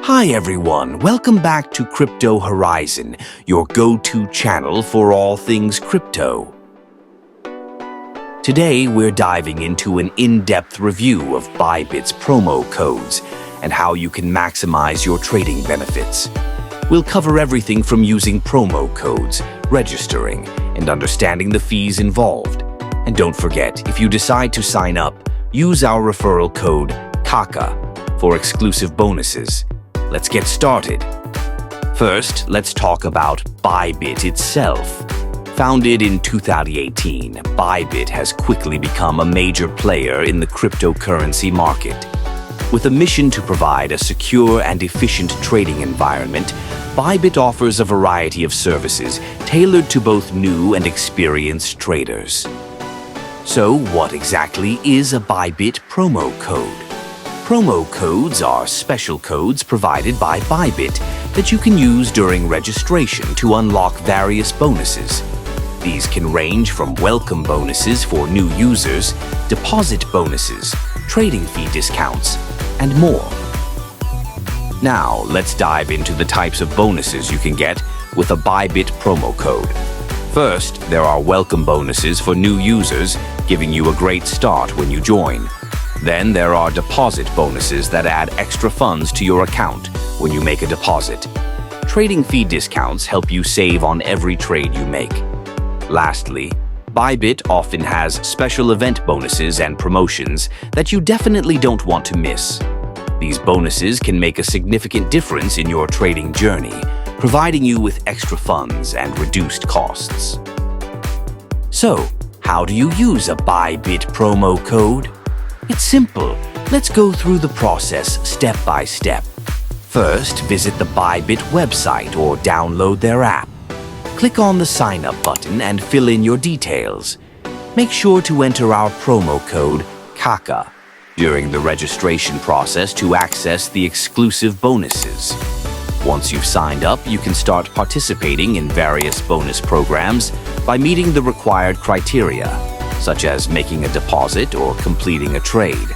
Hi everyone, welcome back to Crypto Horizon, your go-to channel for all things crypto. Today we're diving into an in-depth review of Bybit's promo codes and how you can maximize your trading benefits. We'll cover everything from using promo codes, registering, and understanding the fees involved. And don't forget, if you decide to sign up, use our referral code KAKA for exclusive bonuses. Let's get started. First, let's talk about Bybit itself. Founded in 2018, Bybit has quickly become a major player in the cryptocurrency market. With a mission to provide a secure and efficient trading environment, Bybit offers a variety of services tailored to both new and experienced traders. So, what exactly is a Bybit promo code? Promo codes are special codes provided by Bybit that you can use during registration to unlock various bonuses. These can range from welcome bonuses for new users, deposit bonuses, trading fee discounts, and more. Now, let's dive into the types of bonuses you can get with a Bybit promo code. First, there are welcome bonuses for new users, giving you a great start when you join. Then there are deposit bonuses that add extra funds to your account when you make a deposit. Trading fee discounts help you save on every trade you make. Lastly, Bybit often has special event bonuses and promotions that you definitely don't want to miss. These bonuses can make a significant difference in your trading journey, providing you with extra funds and reduced costs. So, how do you use a Bybit promo code? It's simple. Let's go through the process step by step. First, visit the Bybit website or download their app. Click on the Sign Up button and fill in your details. Make sure to enter our promo code KAKA during the registration process to access the exclusive bonuses. Once you've signed up, you can start participating in various bonus programs by meeting the required criteria, such as making a deposit or completing a trade.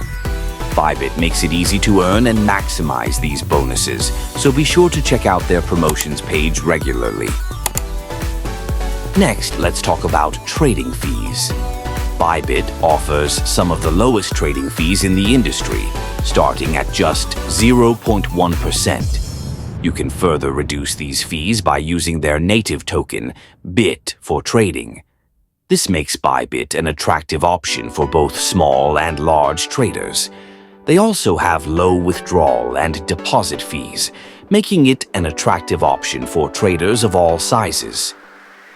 Bybit makes it easy to earn and maximize these bonuses, so be sure to check out their promotions page regularly. Next, let's talk about trading fees. Bybit offers some of the lowest trading fees in the industry, starting at just 0.1%. You can further reduce these fees by using their native token, BIT, for trading. This makes Bybit an attractive option for both small and large traders. They also have low withdrawal and deposit fees, making it an attractive option for traders of all sizes.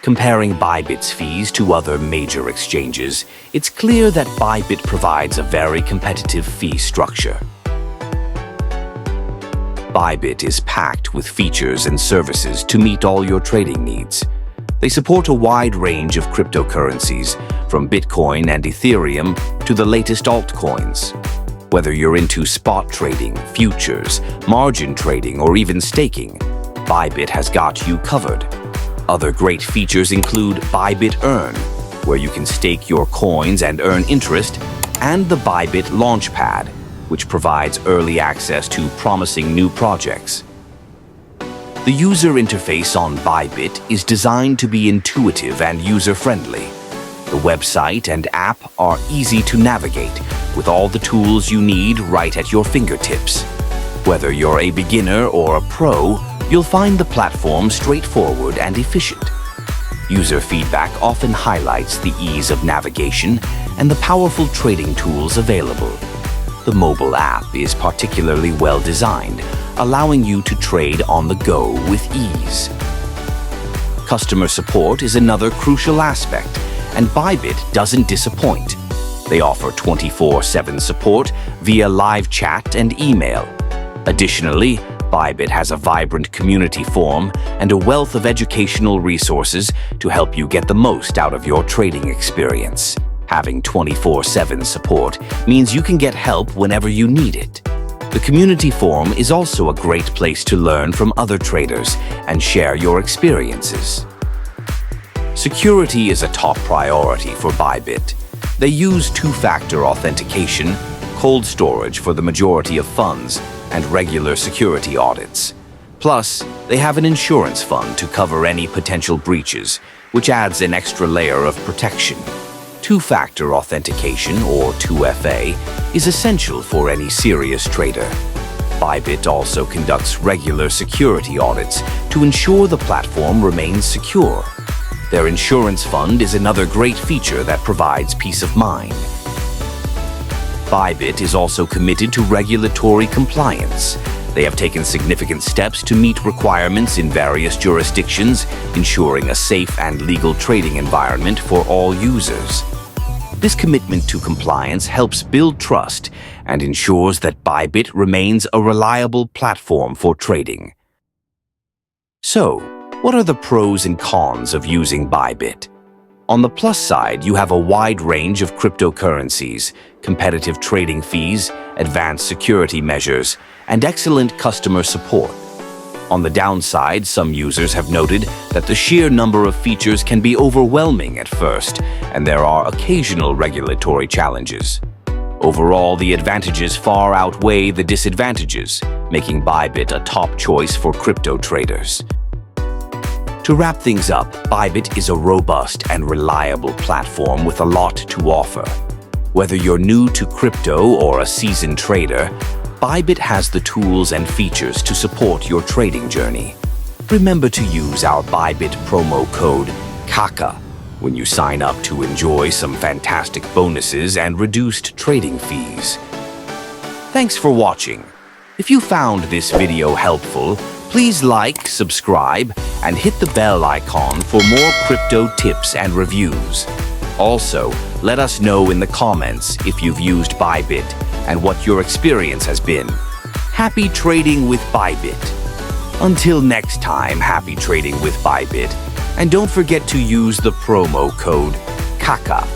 Comparing Bybit's fees to other major exchanges, it's clear that Bybit provides a very competitive fee structure. Bybit is packed with features and services to meet all your trading needs. They support a wide range of cryptocurrencies, from Bitcoin and Ethereum to the latest altcoins. Whether you're into spot trading, futures, margin trading, or even staking, Bybit has got you covered. Other great features include Bybit Earn, where you can stake your coins and earn interest, and the Bybit Launchpad, which provides early access to promising new projects. The user interface on Bybit is designed to be intuitive and user-friendly. The website and app are easy to navigate, with all the tools you need right at your fingertips. Whether you're a beginner or a pro, you'll find the platform straightforward and efficient. User feedback often highlights the ease of navigation and the powerful trading tools available. The mobile app is particularly well designed, allowing you to trade on the go with ease. Customer support is another crucial aspect, and Bybit doesn't disappoint. They offer 24/7 support via live chat and email. Additionally, Bybit has a vibrant community forum and a wealth of educational resources to help you get the most out of your trading experience. Having 24/7 support means you can get help whenever you need it. The community forum is also a great place to learn from other traders and share your experiences. Security is a top priority for Bybit. They use two-factor authentication, cold storage for the majority of funds, and regular security audits. Plus, they have an insurance fund to cover any potential breaches, which adds an extra layer of protection. Two-factor authentication, or 2FA, is essential for any serious trader. Bybit also conducts regular security audits to ensure the platform remains secure. Their insurance fund is another great feature that provides peace of mind. Bybit is also committed to regulatory compliance. They have taken significant steps to meet requirements in various jurisdictions, ensuring a safe and legal trading environment for all users. This commitment to compliance helps build trust and ensures that Bybit remains a reliable platform for trading. So, what are the pros and cons of using Bybit? On the plus side, you have a wide range of cryptocurrencies, competitive trading fees, advanced security measures, and excellent customer support. On the downside, some users have noted that the sheer number of features can be overwhelming at first, and there are occasional regulatory challenges. Overall, the advantages far outweigh the disadvantages, making Bybit a top choice for crypto traders. To wrap things up, Bybit is a robust and reliable platform with a lot to offer. Whether you're new to crypto or a seasoned trader, Bybit has the tools and features to support your trading journey. Remember to use our Bybit promo code KAKA when you sign up to enjoy some fantastic bonuses and reduced trading fees. Thanks for watching. If you found this video helpful, please like, subscribe, and hit the bell icon for more crypto tips and reviews. Also, let us know in the comments if you've used Bybit and what your experience has been. Happy trading with Bybit. Until next time, happy trading with Bybit. And don't forget to use the promo code KAKA